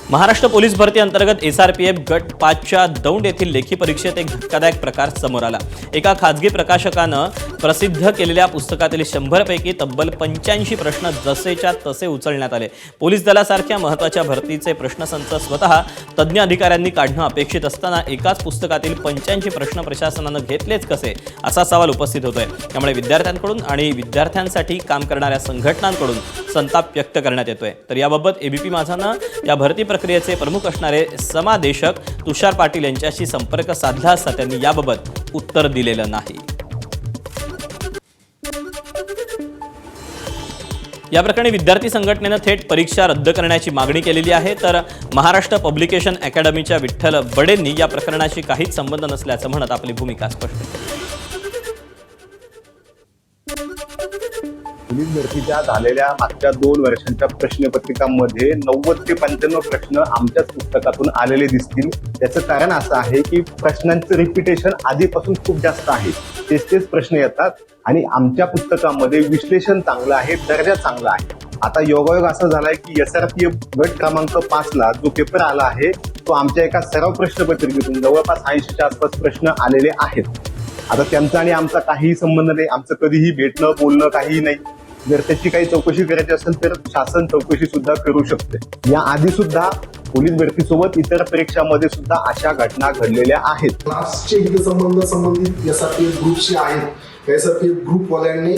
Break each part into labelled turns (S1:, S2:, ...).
S1: Maharashtra police भरती अंतर्गत SRPF गट 5च्या दौंड येथील लेखी परीक्षेत एक धक्कादायक प्रकार समोर आला। एका खाजगी प्रकाशकानं प्रसिद्ध केलेल्या पुस्तकातील 100 पैकी तब्बल 85 प्रश्न जसेच्या तसे उचलण्यात आले। पोलीस दलासारख्या महत्त्वाच्या भरतीचे प्रश्नसंच स्वतः तज्ञ अधिकाऱ्यांनी काढणं अपेक्षित असताना एकाच पुस्तकातील 85 प्रश्न प्रशासनानं घेतलेच कसे असा सवाल उपस्थित होतोय। त्यामुळे विद्यार्थ्यांकडून आणि विद्यार्थ्यांसाठी काम करणाऱ्या संघटनांकडून संताप व्यक्त करण्यात येतोय। तर याबाबत ABP माझानं या भरती प्रक्रियेचे प्रमुख असणारे समादेशक तुषार पाटील यांच्याशी संपर्क साधला असता त्यांनी याबाबत उत्तर दिलेलं नाही। या प्रकरणी विद्यार्थी संघटनेनं थेट परीक्षा रद्द करण्याची मागणी केलेली आहे। तर महाराष्ट्र पब्लिकेशन अकॅडमीच्या विठ्ठल बडेंनी या प्रकरणाशी काहीच संबंध नसल्याचं म्हणत आपली भूमिका स्पष्ट केली।
S2: पोलीस भरतीच्या झालेल्या मागच्या 2 वर्षांच्या प्रश्नपत्रिकांमध्ये 90 ते 95 प्रश्न आमच्याच पुस्तकातून आलेले दिसतील। याचं कारण असं आहे की प्रश्नांचं रिपिटेशन आधीपासून खूप जास्त आहे, तेच प्रश्न येतात आणि आमच्या पुस्तकामध्ये विश्लेषण चांगलं आहे, दर्जा चांगला आहे। आता योगायोग असा झालाय की SRPF गट क्रमांक 5ला जो पेपर आला आहे तो आमच्या एका सराव प्रश्नपत्रिकेतून जवळपास 80च्या आसपास प्रश्न आलेले आहेत। आता त्यांचा आणि आमचा काहीही संबंध नाही, आमचं कधीही भेटणं बोलणं काहीही नाही। जर त्याची काही चौकशी करायची असेल तर शासन चौकशी सुद्धा करू शकते। या आधी सुद्धा पोलीस भरतीसोबत इतर परीक्षांमध्ये सुद्धा अशा घटना घडलेल्या आहेत।
S3: क्लासचे संबंधित SRPF ग्रुपशी आहेत। SRPF ग्रुपवाल्यांनी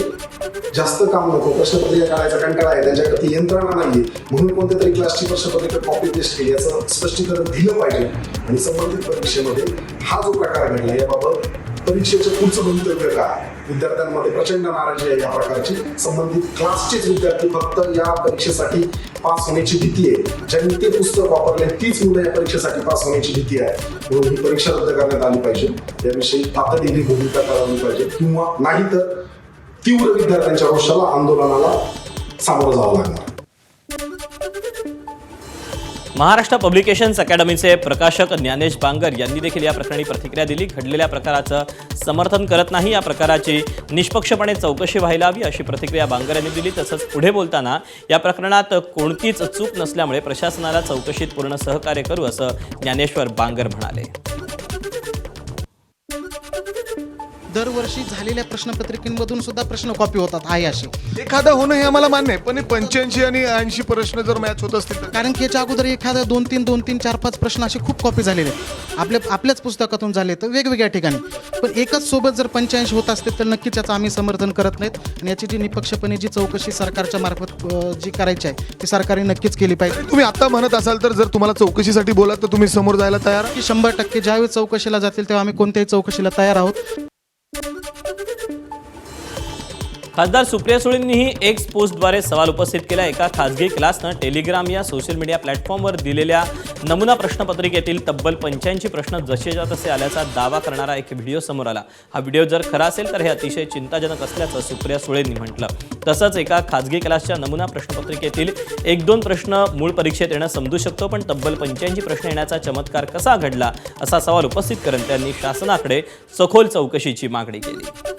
S3: जास्त काम नको, प्रश्नपत्रिका काढायचा कंटाळा आहे, त्यांच्याकडे ती यंत्रणा नाहीये, म्हणून कोणत्या तरी क्लासची प्रश्नपत्रिका कॉपी पेस्ट केली याचं स्पष्टीकरण दिलं पाहिजे। आणि संबंधित परीक्षेमध्ये हा जो प्रकार घडला याबाबत परीक्षेचं पुढचं भवितव्य काय? विद्यार्थ्यांमध्ये प्रचंड नाराजी आहे या प्रकारची। संबंधित क्लासचेच विद्यार्थी फक्त या परीक्षेसाठी पास होण्याची भीती आहे, ज्यांनी ते पुस्तक वापरले तीच मुलं या परीक्षेसाठी पास होण्याची भीती आहे, म्हणून ही परीक्षा रद्द करण्यात आली पाहिजे। याविषयी तातडीने भूमिका करावी पाहिजे, किंवा नाहीतर तीव्र विद्यार्थ्यांच्या रोषाला आंदोलनाला सामोरं जावं लागणार।
S1: महाराष्ट्र पब्लिकेशन्स अकॅडमीचे प्रकाशक ज्ञानेश बांगर यांनी देखील या प्रकरणी प्रतिक्रिया दिली। घडलेल्या प्रकाराचं समर्थन करत नाही, या प्रकाराची निष्पक्षपणे चौकशी व्हायला हवी अशी प्रतिक्रिया बांगर यांनी दिली। तसंच पुढे बोलताना या प्रकरणात कोणतीच चूक नसल्यामुळे प्रशासनाला चौकशीत पूर्ण सहकार्य करू असं ज्ञानेश्वर बांगर म्हणाले।
S4: दरवर्षी झालेल्या प्रश्नपत्रिकेमधून सुद्धा प्रश्न कॉपी होतात आहे असे।
S5: एखादा होणं हे आम्हाला मान्य आहे, पण 85 आणि 80 प्रश्न जर मॅच होत असतील तर
S4: कारण की याच्या अगोदर एखादा 2-3, 4-5 प्रश्न असे खूप कॉपी झालेले आहेत आपल्याच पुस्तकातून झाले तर वेगवेगळ्या ठिकाणी। पण एकच सोबत जर 85 होत असते तर नक्कीच याचं आम्ही समर्थन करत नाहीत आणि याची जी निपक्षपणे जी चौकशी सरकारच्या मार्फत जी करायची आहे ती सरकारने नक्कीच केली पाहिजे।
S5: तुम्ही आता म्हणत असाल तर जर तुम्हाला चौकशीसाठी बोला तर तुम्ही समोर जायला तयार आहात?
S4: 100% ज्यावेळी चौकशीला जातील तेव्हा आम्ही कोणत्याही चौकशीला तयार आहोत।
S1: खासदार सुप्रिया सुळेंनीही एक्स पोस्टद्वारे सवाल उपस्थित केला। एका खासगी क्लासनं टेलिग्राम या सोशल मीडिया प्लॅटफॉर्मवर दिलेल्या नमुना प्रश्नपत्रिकेतील तब्बल 85 प्रश्न जसेच्या तसे आल्याचा दावा करणारा एक व्हिडिओ समोर आला। हा व्हिडिओ जर खरा असेल तर हे अतिशय चिंताजनक असल्याचं सुप्रिया सुळेंनी म्हटलं। तसंच एका खासगी क्लासच्या नमुना प्रश्नपत्रिकेतील 1-2 प्रश्न मूळ परीक्षेत येणं समजू शकतो, पण तब्बल 85 प्रश्न येण्याचा चमत्कार कसा घडला असा सवाल उपस्थित करत त्यांनी शासनाकडे सखोल चौकशीची मागणी केली।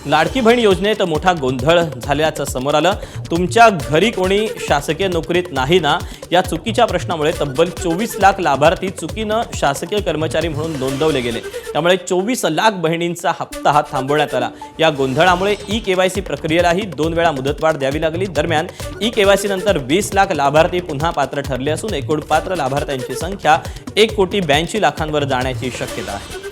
S1: लाडकी बहीण योजनेत मोठा गोंधळ झाल्याचं समोर आलं। तुमच्या घरी कोणी शासकीय नोकरीत नाही ना, या चुकीच्या प्रश्नामुळे तब्बल 24 लाख लाभार्थी चुकीनं शासकीय कर्मचारी म्हणून नोंदवले गेले। त्यामुळे 24 लाख बहिणींचा हप्ता हा थांबवण्यात आला। या गोंधळामुळे EKYC प्रक्रियेलाही 2 वेळा मुदतवाढ द्यावी लागली। दरम्यान EKYC नंतर 20 लाख लाभार्थी पुन्हा पात्र ठरले असून एकूण पात्र लाभार्थ्यांची संख्या 1,82,00,000 जाण्याची शक्यता आहे।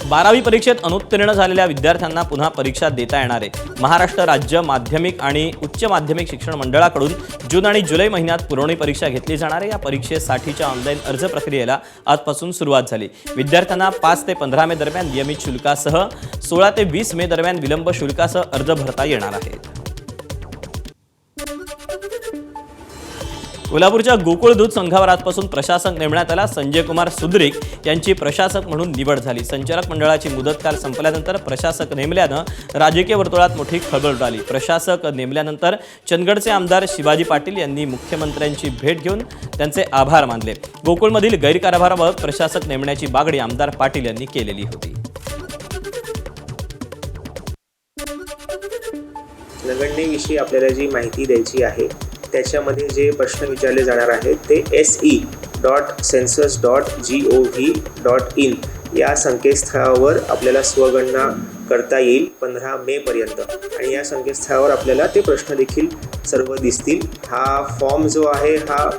S1: 12वी परीक्षेत अनुत्तीर्ण झालेल्या विद्यार्थ्यांना पुन्हा परीक्षा देता येणार आहे। महाराष्ट्र राज्य माध्यमिक आणि उच्च माध्यमिक शिक्षण मंडळाकडून जून आणि जुलै महिन्यात पुरवणी परीक्षा घेतली जाणार आहे। या परीक्षेसाठीच्या ऑनलाईन अर्ज प्रक्रियेला आजपासून सुरुवात झाली। विद्यार्थ्यांना 5 ते 15 मे दरम्यान नियमित शुल्कासह 16 ते 20 मे दरम्यान विलंब शुल्कासह अर्ज भरता येणार आहेत। कोल्हापूरच्या गोकुळ दूध संघावर आजपासून प्रशासक नेमण्यात आला। संजय कुमार सुद्रिक यांची प्रशासक म्हणून निवड झाली। संचालक मंडळाची मुदत काल संपल्यानंतर प्रशासक नेमल्यानं राजकीय वर्तुळात मोठी खळबळ उडाली। प्रशासक नेमल्यानंतर चंदगडचे आमदार शिवाजी पाटील यांनी मुख्यमंत्र्यांची भेट घेऊन त्यांचे आभार मानले। गोकुळमधील गैरकारभाराबाबत प्रशासक नेमण्याची मागणी आमदार पाटील यांनी केलेली होती।
S6: जनगणनेविषयी आपल्याला जी माहिती द्यायची आहे त्याच्यामध्ये जे प्रश्न विचारले जाणार आहेत ते se.census.gov.in या संकेतस्थळावर आपल्याला स्वगणना करता येईल 15 मे पर्यंत आणि या संकेतस्थळावर आपल्याला ते प्रश्न देखील सर्व दिसतील. हा फॉर्म जो आहे हा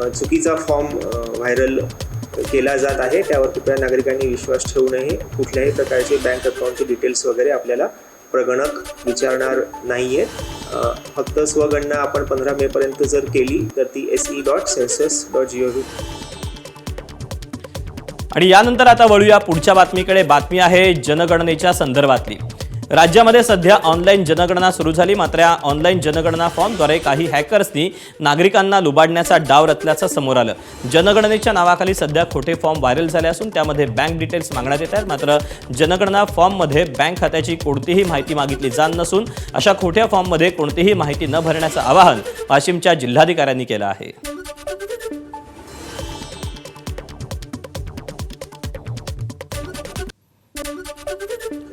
S6: चुकीचा फॉर्म व्हायरल केला जात आहे. त्यावर कृपया नागरिकांनी विश्वास ठेवू नये. कुठल्याही प्रकारचे बँक अकाउंटचे डिटेल्स वगैरे आपल्याला प्रगणक विचारणार नाही आहेत. फक्त स्वगणना आपण 15 मे पर्यंत जर केली तर ती se.census.gov.
S1: आणि यानंतर आता वळूया पुढच्या बातमीकडे. बातमी आहे जनगणनेच्या संदर्भातली. राज्यामध्ये सध्या ऑनलाईन जनगणना सुरू झाली. मात्र या ऑनलाईन जनगणना फॉर्मद्वारे काही हॅकर्सनी नागरिकांना लुबाडण्याचा डाव रचल्याचं समोर आलं. जनगणनेच्या नावाखाली सध्या खोटे फॉर्म व्हायरल झाले असून त्यामध्ये बँक डिटेल्स मागण्यात येत आहेत. मात्र जनगणना फॉर्ममध्ये बँक खात्याची कोणतीही माहिती मागितली जात नसून अशा खोट्या फॉर्ममध्ये कोणतीही माहिती न भरण्याचं आवाहन वाशिमच्या जिल्हाधिकाऱ्यांनी केलं आहे.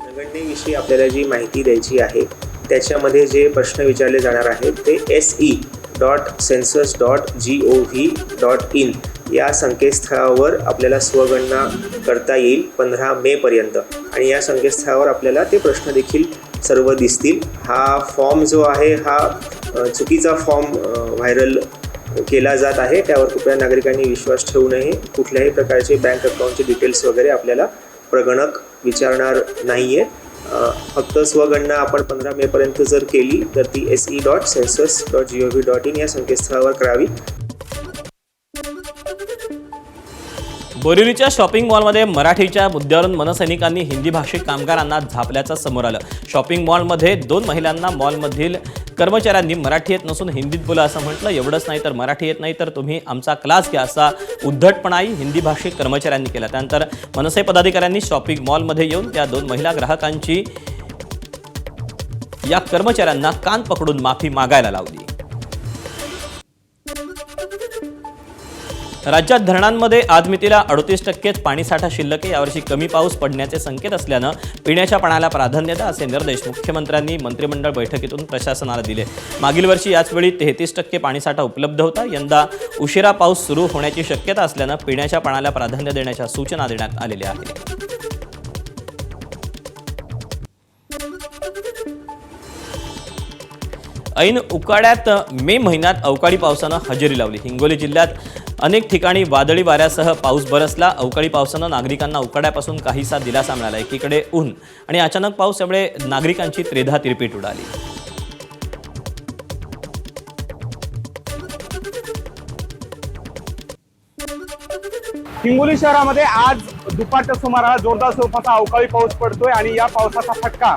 S6: जनगणनेविषयी आपल्याला जी माहिती द्यायची आहे त्याच्यामध्ये जे प्रश्न विचारले जाणार आहेत ते se.census.gov.in या संकेतस्थळावर आपल्याला स्वगणना करता येईल 15 मे पर्यंत आणि या संकेतस्थळावर आपल्याला ते प्रश्न देखील सर्व दिसतील. हा फॉर्म जो आहे हा चुकीचा फॉर्म व्हायरल केला जात आहे. त्यावर कृपया नागरिकांनी विश्वास ठेवू नये. कुठल्याही प्रकारचे बँक अकाउंटचे डिटेल्स वगैरे आपल्याला प्रगणक विचारणार नाही आहेत. फक्त स्वगणना आपण 15 मे पर्यंत जर केली तर ती se.census.gov.in या संकेतस्थळावर करावी.
S1: बोरिवलीच्या शॉपिंग मॉलमध्ये मराठीच्या मुद्द्यावरून मनसैनिकांनी हिंदी भाषिक कामगारांना झापल्याचं समोर आलं. शॉपिंग मॉलमध्ये 2 महिलांना मॉलमधील कर्मचाऱ्यांनी मराठी येत नसून हिंदीत बोला असं म्हटलं. एवढंच नाही तर मराठी येत नाही तर तुम्ही आमचा क्लास घ्या असा उद्धटपणाही हिंदी भाषिक कर्मचाऱ्यांनी केला. त्यानंतर मनसे पदाधिकाऱ्यांनी शॉपिंग मॉलमध्ये येऊन त्या 2 महिला ग्राहकांची या कर्मचाऱ्यांना कान पकडून माफी मागायला लावली. राज्यात धरणांमध्ये आजमितीला 38% पाणीसाठा शिल्लक आहे. यावर्षी कमी पाऊस पडण्याचे संकेत असल्यानं पिण्याच्या पाण्याला प्राधान्य द्या असे निर्देश मुख्यमंत्र्यांनी मंत्रिमंडळ बैठकीतून प्रशासनाला दिले. मागील वर्षी याचवेळी 33% पाणीसाठा उपलब्ध होता. यंदा उशिरा पाऊस सुरू होण्याची शक्यता असल्यानं पिण्याच्या पाण्याला प्राधान्य देण्याच्या सूचना देण्यात आलेल्या आहेत. ऐन उकाड्यात मे महिन्यात अवकाळी पावसानं हजेरी लावली. हिंगोली जिल्ह्यात अनेक ठिकाणी वादळी वाऱ्यासह पाऊस बरसला. अवकाळी पावसानं नागरिकांना उकाड्यापासून काहीसा दिलासा मिळाला. एकीकडे ऊन आणि अचानक पाऊस यामुळे नागरिकांची त्रेधा तिरपीट उडाली.
S7: हिंगोली शहरामध्ये आज दुपारच्या सुमाराला जोरदार स्वरूपाचा अवकाळी पाऊस पडतोय आणि या पावसाचा फटका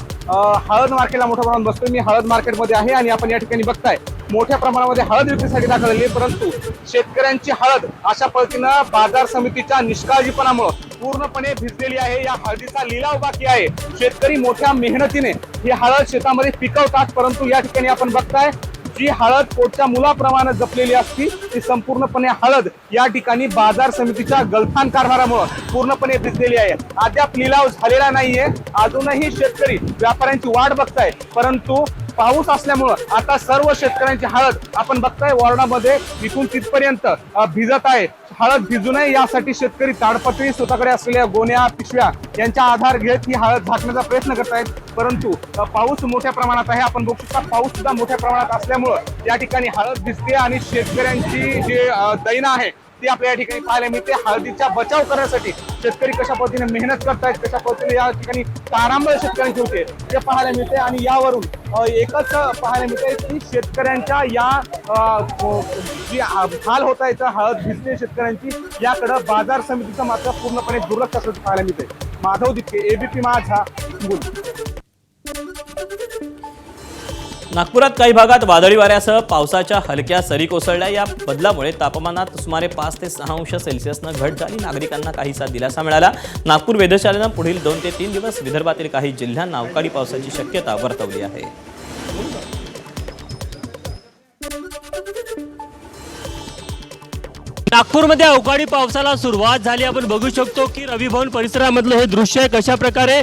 S7: हळद मार्केटला मोठ्या प्रमाणात बसतोय. मी हळद मार्केटमध्ये आहे आणि आपण या ठिकाणी बघताय मोठ्या प्रमाणामध्ये हळद विक्रीसाठी दाखवलेली आहे. परंतु शेतकऱ्यांची हळद अशा पद्धतीनं बाजार समितीच्या निष्काळजीपणामुळे पूर्णपणे भिजलेली आहे. या हळदीचा लिलाव बाकी आहे. शेतकरी मोठ्या मेहनतीने ही हळद शेतामध्ये पिकवतात. परंतु या ठिकाणी आपण बघताय जी हळद पोटच्या मुलाप्रमाणे जपलेली असती ती संपूर्णपणे हळद या ठिकाणी बाजार समितीच्या गलथान कारभारामुळे पूर्णपणे भिजलेली आहे. अद्याप लिलाव झालेला नाहीये. अजूनही शेतकरी व्यापाऱ्यांची वाट बघताय. परंतु पाऊस असल्यामुळं आता सर्व शेतकऱ्यांची हळद आपण बघताय वॉर्डामध्ये इथून तिथपर्यंत भिजत आहे. हळद भिजू नये यासाठी शेतकरी ताडपत्री स्वतःकडे असलेल्या गोण्या पिशव्या यांचा आधार घेत ही हळद झाकण्याचा प्रयत्न करत आहेत. परंतु पाऊस मोठ्या प्रमाणात आहे. आपण बघू शकता पाऊस सुद्धा मोठ्या प्रमाणात असल्यामुळं या ठिकाणी हळद भिजते आणि शेतकऱ्यांची जे दैना आहे ती आपल्या या ठिकाणी पाहायला मिळते. हळदीचा बचाव करण्यासाठी शेतकरी कशा पद्धतीने मेहनत करतायत, कशा पद्धतीने या ठिकाणी तारांबळ शेतकऱ्यांची होते ते पाहायला मिळते. आणि यावरून एकच पाहायला मिळते की शेतकऱ्यांच्या या जी हाल होत आहे हळद भिजते शेतकऱ्यांची याकडे बाजार समितीचं मात्र पूर्णपणे दुर्लक्ष असल्याचं पाहायला मिळते. माधव दिपके, एबीपी माझा, हिंगोली.
S1: नागपुरात काही भागात वादळी वाऱ्यासह पावसाच्या हलक्या सरी कोसळल्या. या बदलामुळे तापमानात सुमारे 5 ते 6 अंश सेल्सिअसनं घट झाली. नागरिकांना काहीसा दिलासा मिळाला. नागपूर वेधशाळेनं पुढील 2 ते 3 दिवस विदर्भातील काही जिल्ह्यांना अवकाळी पावसाची शक्यता वर्तवली आहे.
S8: नागपूरमध्ये अवकाळी पावसाला सुरुवात झाली. आपण बघू शकतो की रवी भवन परिसरामधलं हे दृश्य आहे. कशा प्रकारे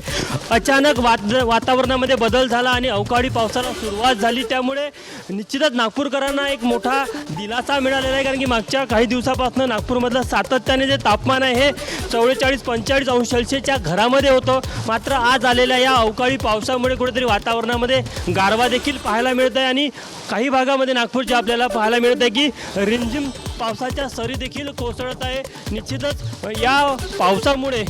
S8: अचानक वातावरणामध्ये बदल झाला आणि अवकाळी पावसाला सुरुवात झाली. त्यामुळे निश्चितच नागपूरकरांना एक मोठा दिलासा मिळालेला आहे, कारण की मागच्या काही दिवसापासून नागपूरमधलं सातत्याने जे तापमान आहे हे 44-45 अंश सेल्सिअसच्या घरामध्ये होतं. मात्र आज आलेल्या या अवकाळी पावसामुळे कुठेतरी वातावरणामध्ये गारवा देखील पाहायला मिळत आहे आणि काही भागामध्ये नागपूरच्या आपल्याला पाहायला मिळत आहे की रिमझिम पावसाच्या सरी देखील कोसळत आहे. निश्चितच या पावसामुळे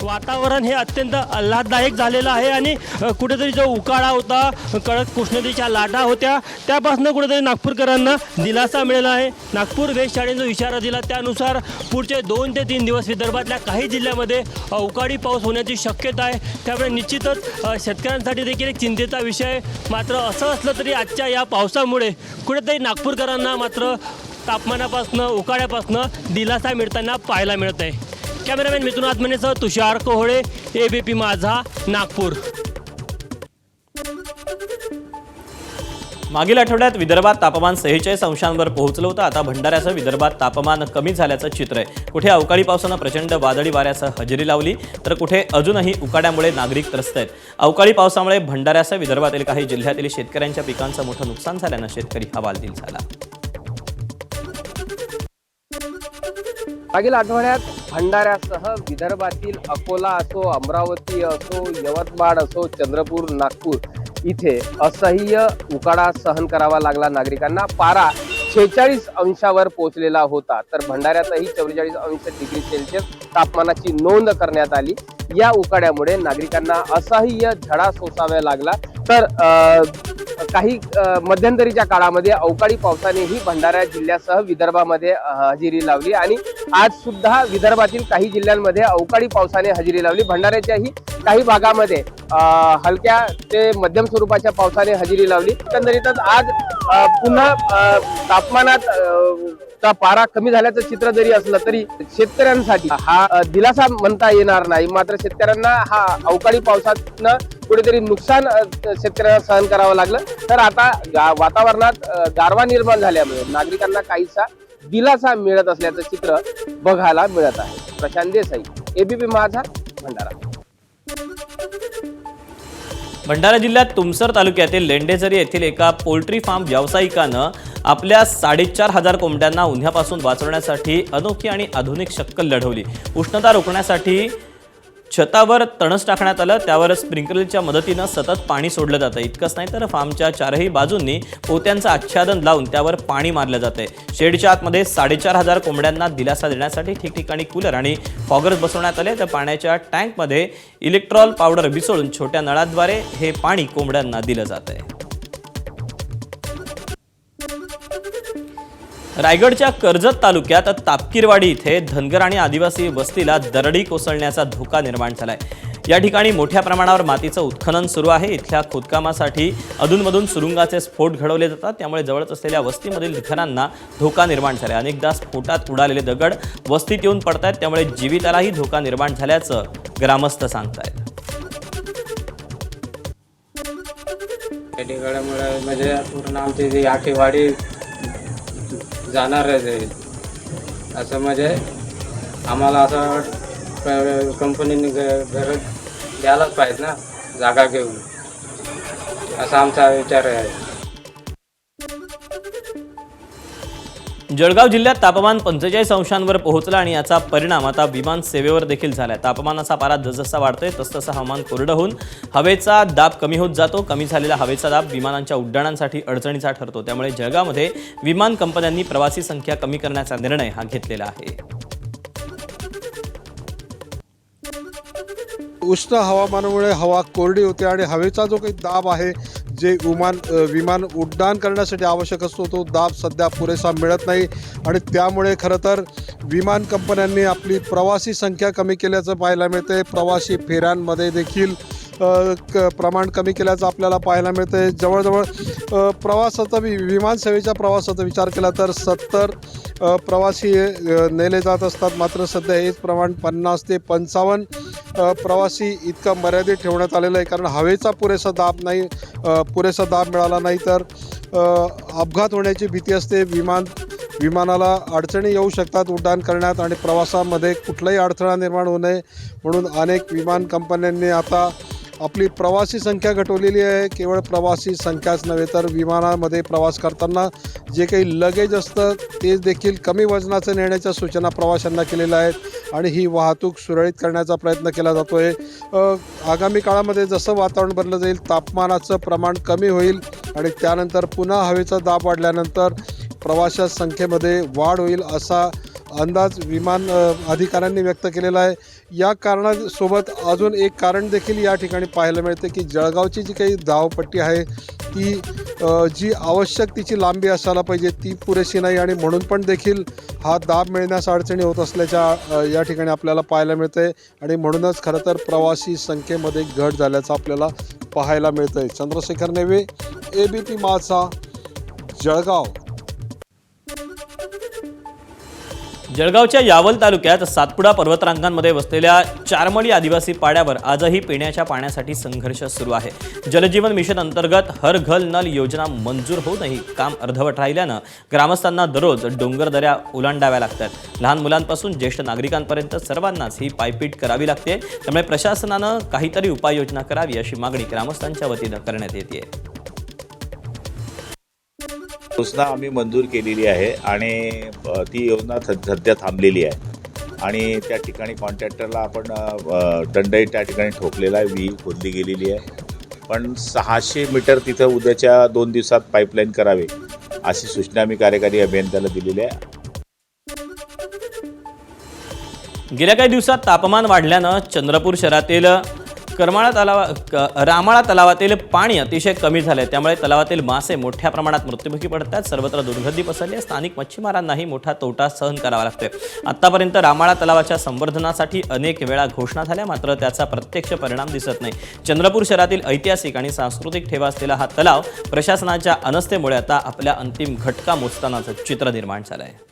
S8: वातावरण हे अत्यंत आल्हाददायक झालेलं आहे आणि कुठेतरी जो उकाळा होता, कडक उष्णतेच्या लाटा होत्या, त्यापासून कुठेतरी नागपूरकरांना दिलासा मिळाला आहे. नागपूर वेधशाळेने जो इशारा दिला त्यानुसार पुढचे 2 ते 3 दिवस विदर्भातल्या काही जिल्ह्यामध्ये अवकाळी पाऊस होण्याची शक्यता आहे. त्यामुळे निश्चितच शेतकऱ्यांसाठी देखील एक चिंतेचा विषय आहे. मात्र असं असलं तरी आजच्या या पावसामुळे कुठेतरी नागपूरकरांना मात्र तापमानापासून उकाड्यापासून दिलासा मिळताना पाहायला मिळत आहे. कॅमेरामॅन मिथुन आत्मनेसह तुषार कोहळे, ABP माझा, नागपूर.
S1: मागील आठवड्यात विदर्भात तापमान 46 अंशांवर पोहोचलं होतं. आता भंडाऱ्यासह विदर्भात तापमान कमी झाल्याचं चित्र आहे. कुठे अवकाळी पावसानं प्रचंड वादळी वाऱ्यासह हजेरी लावली तर कुठे अजूनही उकाड्यामुळे नागरिक त्रस्त आहेत. अवकाळी पावसामुळे भंडाऱ्यासह विदर्भातील काही जिल्ह्यातील शेतकऱ्यांच्या पिकांचं मोठं नुकसान झाल्यानं शेतकरी हवालदिल झाला.
S9: मागील आठवड्यात भंडाऱ्यासह विदर्भातील अकोला असो, अमरावती असो, यवतमाळ असो, चंद्रपूर, नागपूर इथे असह्य उकाडा सहन करावा लागला नागरिकांना. पारा 46 अंशावर पोहोचलेला होता, तर भंडाऱ्यातही 44 अंश डिग्री सेल्सिअस तापमानाची नोंद करण्यात आली. या उकाड्यामुळे नागरिकांना असह्य झळा सोसाव्या लागला. तर काही मध्यंतरीच्या काळामध्ये अवकाळी पावसानेही भंडारा जिल्ह्यासह विदर्भामध्ये हजेरी लावली आणि आज सुद्धा विदर्भातील काही जिल्ह्यांमध्ये अवकाळी पावसाने हजेरी लावली. भंडाऱ्याच्याही काही भागामध्ये हलक्या ते मध्यम स्वरूपाच्या पावसाने हजेरी लावली. एकंदरीतच आज पुन्हा तापमानात चा पारा कमी झाल्याचं चित्र जरी असलं तरी शेतकऱ्यांसाठी हा दिलासा म्हणता येणार नाही. मात्र शेतकऱ्यांना हा अवकाळी पावसानं कुठेतरी नुकसान शेतकऱ्यांना सहन करावं लागलं. तर आता वातावरणात गारवा निर्माण झाल्यामुळे नागरिकांना काहीसा दिलासा मिळत असल्याचं चित्र बघायला मिळत आहे. प्रशांत देसाई, ABP माझा, भंडारा.
S1: भंडारा जिल्ह्यात तुमसर तालुक्यातील लेंडेझरी येथील एका पोल्ट्री फार्म व्यावसायिकानं आपल्या 4,500 कोंबड्यांना उन्हापासून वाचवण्यासाठी अनोखी आणि आधुनिक शक्कल लढवली. उष्णता रोखण्यासाठी छतावर तणस टाकण्यात आलं, त्यावर स्प्रिंकलरच्या मदतीनं सतत पाणी सोडलं जातं. इतकंच नाही तर फार्मच्या 4ही बाजूंनी पोत्यांचं आच्छादन लावून त्यावर पाणी मारलं जातंय. शेडच्या आतमध्ये 4,500 कोंबड्यांना दिलासा देण्यासाठी ठिकठिकाणी कूलर आणि फॉगर्स बसवण्यात आले. तर पाण्याच्या टँकमध्ये इलेक्ट्रॉल पावडर मिसळून छोट्या नळाद्वारे हे पाणी कोंबड्यांना दिलं जात आहे. रायगडच्या कर्जत तालुक्यात तापकीरवाडी इथे धनगर आणि आदिवासी वस्तीला दरडी कोसळण्याचा धोका निर्माण झालाय. या ठिकाणी मोठ्या प्रमाणावर मातीचं उत्खनन सुरू आहे. इथल्या खोदकामासाठी अधूनमधून सुरुंगाचे स्फोट घडवले जातात, त्यामुळे जवळच असलेल्या वस्तीमधील घरांना धोका निर्माण झालाय. अनेकदा स्फोटात उडालेले दगड वस्तीत येऊन पडतायत, त्यामुळे जीवितालाही धोका निर्माण झाल्याचं ग्रामस्थ सांगतायत.
S10: म्हणजे पूर्ण आमची जी आठीवाडी जाणार आहे असं, म्हणजे आम्हाला असं कंपनीने घर द्यायलाच पाहिजे ना, जागा घेऊन, असा आमचा विचार आहे.
S1: जळगाव जिल्ह्यात तापमान 45 अंशांवर पोहोचलं आणि याचा परिणाम आता विमान सेवेवर देखील झालाय. तापमानाचा पारा जसजसा वाढतोय तसतसं हवामान कोरडं होऊन हवेचा दाब कमी होत जातो. कमी झालेला हवेचा दाब विमानांच्या उड्डाणांसाठी अडचणीचा ठरतो. त्यामुळे जळगावमध्ये विमान कंपन्यांनी प्रवासी संख्या कमी करण्याचा निर्णय हा घेतलेला आहे.
S5: उष्ण हवामानामुळे हवा कोरडी होते आणि हवेचा जो काही दाब आहे, जे विमान उड्डाण करण्यासाठी आवश्यक असतो, तो दाब सध्या पुरेसा मिळत नाही आणि त्यामुळे खरं तर विमान कंपन्यांनी आपली प्रवासी संख्या कमी केल्याचं पाहायला मिळते. प्रवासी फेऱ्यांमध्ये देखील प्रमाण कमी केल्याचं आपल्याला पाहायला मिळते. जवळजवळ प्रवासाचा विमानसेवेच्या प्रवासाचा विचार केला तर 70 प्रवासी नेले जात असतात. मात्र सध्या हेच प्रमाण 50 ते 55 प्रवासी इतकं मर्यादित ठेवण्यात आलेलं आहे, कारण हवेचा पुरेसा दाब मिळाला नाही तर अपघात होण्याची भीती असते. विमानाला अडचणी येऊ शकतात उड्डाण करण्यात आणि प्रवासामध्ये कुठलाही अडथळा निर्माण होऊ नये म्हणून अनेक विमान कंपन्यांनी आता आपली प्रवासी संख्या घटवलेली आहे. केवळ प्रवासी संख्याच नव्हे तर विमानामध्ये प्रवास करताना जे काही लगेज असतं ते देखील कमी वजनाचं नेण्याच्या सूचना प्रवाशांना केलेल्या आहेत आणि ही वाहतूक सुरळीत करण्याचा प्रयत्न केला जातो आहे. आगामी काळामध्ये जसं वातावरण बदललं जाईल तापमानाचं प्रमाण कमी होईल आणि त्यानंतर पुन्हा हवेचा दाब वाढल्यानंतर प्रवाशां संख्येमध्ये वाढ होईल असा अंदाज विमान अधिकाऱ्यांनी व्यक्त केलेला आहे. या कारणासोबत अजून एक कारण देखील या ठिकाणी पाहायला मिळते की जळगावची जी काही धावपट्टी आहे ती जी आवश्यक तिची लांबी असायला पाहिजे ती पुरेशी नाही आणि म्हणून पण देखील हा दाब मिळण्यास अडचणी होत असल्याच्या या ठिकाणी आपल्याला पाहायला मिळते आणि म्हणूनच खरं तर प्रवासी संख्येमध्ये घट झाल्याचं आपल्याला पाहायला मिळतं आहे. चंद्रशेखर नेवे, ABP माझा, जळगाव.
S1: जळगावच्या यावल तालुक्यात सातपुडा पर्वतरांगांमध्ये वसलेल्या चारमळी आदिवासी पाड्यावर आजही पिण्याच्या पाण्यासाठी संघर्ष सुरू आहे. जलजीवन मिशन अंतर्गत हर घर नल योजना मंजूर होऊनही काम अर्धवट राहिल्यानं ग्रामस्थांना दररोज डोंगरदऱ्या ओलांडाव्या लागतात. लहान मुलांपासून ज्येष्ठ नागरिकांपर्यंत सर्वांनाच ही पायपीट करावी लागते. त्यामुळे प्रशासनानं काहीतरी उपाययोजना करावी अशी मागणी ग्रामस्थांच्या वतीनं करण्यात येते.
S11: योजना आम्ही मंजूर केलेली आहे आणि ती योजना सध्या थांबलेली आहे आणि त्या ठिकाणी कॉन्ट्रॅक्टरला आपण दंडही त्या ठिकाणी ठोकलेला आहे. विहीर खोदली गेलेली आहे पण 600 मीटर तिथं उद्याच्या 2 दिवसात पाईपलाईन करावे अशी सूचना आम्ही कार्यकारी अभियंत्याला दिलेली आहे.
S1: गेल्या काही दिवसात तापमान वाढल्यानं चंद्रपूर शहरातील रामाळा तलावातील पाणी अतिशय कमी झाले. त्यामुळे तलावातील मासे मोठ्या प्रमाणात मृत्युमुखी पडतात. सर्वत्र दुर्गंधी पसरली. स्थानिक मच्छीमारांनाही मोठा तोटा सहन करावा लागतोय. आतापर्यंत रामाळा तलावाच्या संवर्धनासाठी अनेक वेळा घोषणा झाल्या मात्र त्याचा प्रत्यक्ष परिणाम दिसत नाही. चंद्रपूर शहरातील ऐतिहासिक आणि सांस्कृतिक ठेवा असलेला हा तलाव प्रशासनाच्या अनस्थेमुळे आता आपल्या अंतिम घटका मोजतानाचं चित्र निर्माण झालं आहे.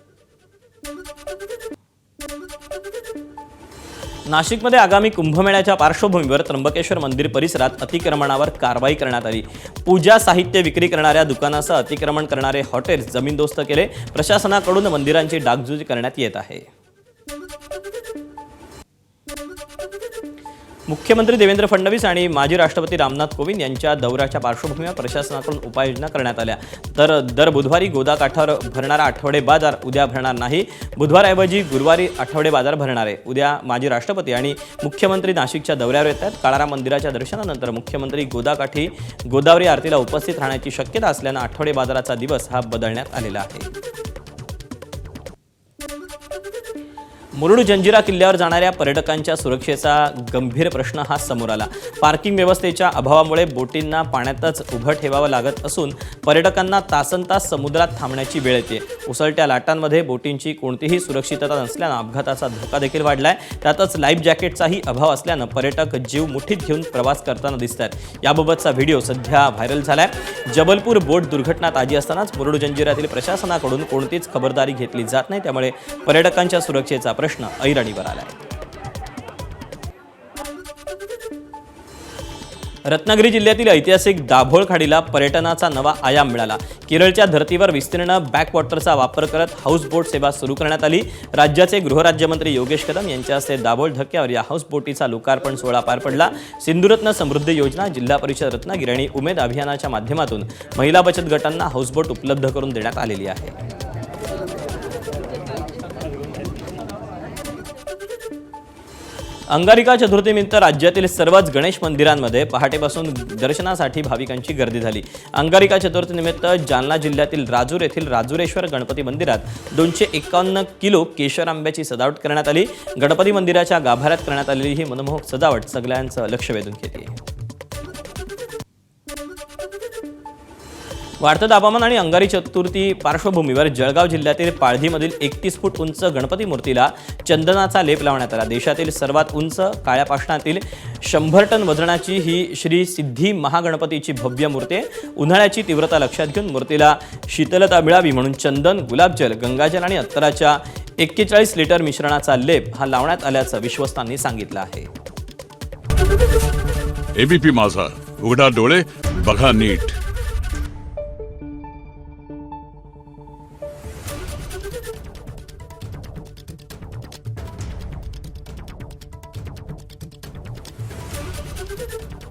S1: नाशिकमध्ये आगामी कुंभमेळ्याच्या पार्श्वभूमीवर त्र्यंबकेश्वर मंदिर परिसरात अतिक्रमणावर कारवाई करण्यात आली. पूजा साहित्य विक्री करणाऱ्या दुकानासह अतिक्रमण करणारे हॉटेल्स जमीनदोस्त केले. प्रशासनाकडून मंदिरांची डागडुजी करण्यात येत आहे. मुख्यमंत्री देवेंद्र फडणवीस आणि माजी राष्ट्रपती रामनाथ कोविंद यांच्या दौऱ्याच्या पार्श्वभूमीवर प्रशासनाकडून उपाययोजना करण्यात आल्या. तर दर बुधवारी गोदाकाठावर भरणारा आठवडे बाजार उद्या भरणार नाही. बुधवारऐवजी गुरुवारी आठवडे बाजार भरणार आहे. उद्या माजी राष्ट्रपती आणि मुख्यमंत्री नाशिकच्या दौऱ्यावर येत आहेत. काळाराम मंदिराच्या दर्शनानंतर मुख्यमंत्री गोदाकाठी गोदावरी आरतीला उपस्थित राहण्याची शक्यता असल्यानं आठवडे बाजाराचा दिवस हा बदलण्यात आलेला आहे. मुरुड जंजिरा किल्ल्यावर जाणाऱ्या पर्यटकांच्या सुरक्षेचा गंभीर प्रश्न हा समोर आला. पार्किंग व्यवस्थेच्या अभावामुळे बोटींना पाण्यातच उभं ठेवावं लागत असून पर्यटकांना तासनतास समुद्रात थांबण्याची वेळ येते. उसळत्या लाटांमध्ये बोटींची कोणतीही सुरक्षितता नसल्यानं अपघाताचा धोका देखील वाढलाय. त्यातच लाईफ जॅकेटचाही अभाव असल्यानं पर्यटक जीव मुठीत घेऊन प्रवास करताना दिसत आहेत. याबाबतचा व्हिडिओ सध्या व्हायरल झालाय. जबलपूर बोट दुर्घटना ताजी असतानाच मुरुड जंजिऱ्यातील प्रशासनाकडून कोणतीच खबरदारी घेतली जात नाही. त्यामुळे पर्यटकांच्या सुरक्षेचा प्रश्न ऐरणीवर आलाय. रत्नागिरी जिल्ह्यातील ऐतिहासिक दाभोळ खाडीला पर्यटनाचा नवा आयाम मिळाला. केरळच्या धर्तीवर विस्तीर्ण बॅकवॉटरचा वापर करत हाऊसबोट सेवा सुरू करण्यात आली. राज्याचे गृहराज्यमंत्री योगेश कदम यांच्या हस्ते दाभोळ धक्क्यावर या हाऊसबोटीचा लोकार्पण सोहळा पार पडला. सिंधुरत्न समृद्धी योजना, जिल्हा परिषद रत्नागिरी आणि उमेद अभियानाच्या माध्यमातून महिला बचत गटांना हाऊसबोट उपलब्ध करून देण्यात आलेली आहे. अंगारिका चतुर्थीनिमित्त राज्यातील सर्वच गणेश मंदिरांमध्ये पहाटेपासून दर्शनासाठी भाविकांची गर्दी झाली. अंगारिका चतुर्थीनिमित्त जालना जिल्ह्यातील राजूर येथील राजुरेश्वर गणपती मंदिरात 251 किलो केशर आंब्याची सजावट करण्यात आली. गणपती मंदिराच्या गाभाऱ्यात करण्यात आलेली ही मनमोहक सजावट सगळ्यांचं लक्ष वेधून घेते. वाढतं तापमान आणि अंगारी चतुर्थी पार्श्वभूमीवर जळगाव जिल्ह्यातील पाळधीमधील 31 फूट उंच गणपती मूर्तीला चंदनाचा लेप लावण्यात आला. देशातील सर्वात उंच काळ्या पाषाणातील 100 टन वजनाची ही श्री सिद्धी महागणपतीची भव्य मूर्ती आहे. उन्हाळ्याची तीव्रता लक्षात घेऊन मूर्तीला शीतलता मिळावी म्हणून चंदन, गुलाबजल, गंगाजल आणि अत्तराच्या 41 लिटर मिश्रणाचा लेप हा लावण्यात आल्याचं विश्वस्तांनी सांगितलं आहे.
S12: एबीपी माझा, उघडा डोळे बघा नीट.
S1: आहे.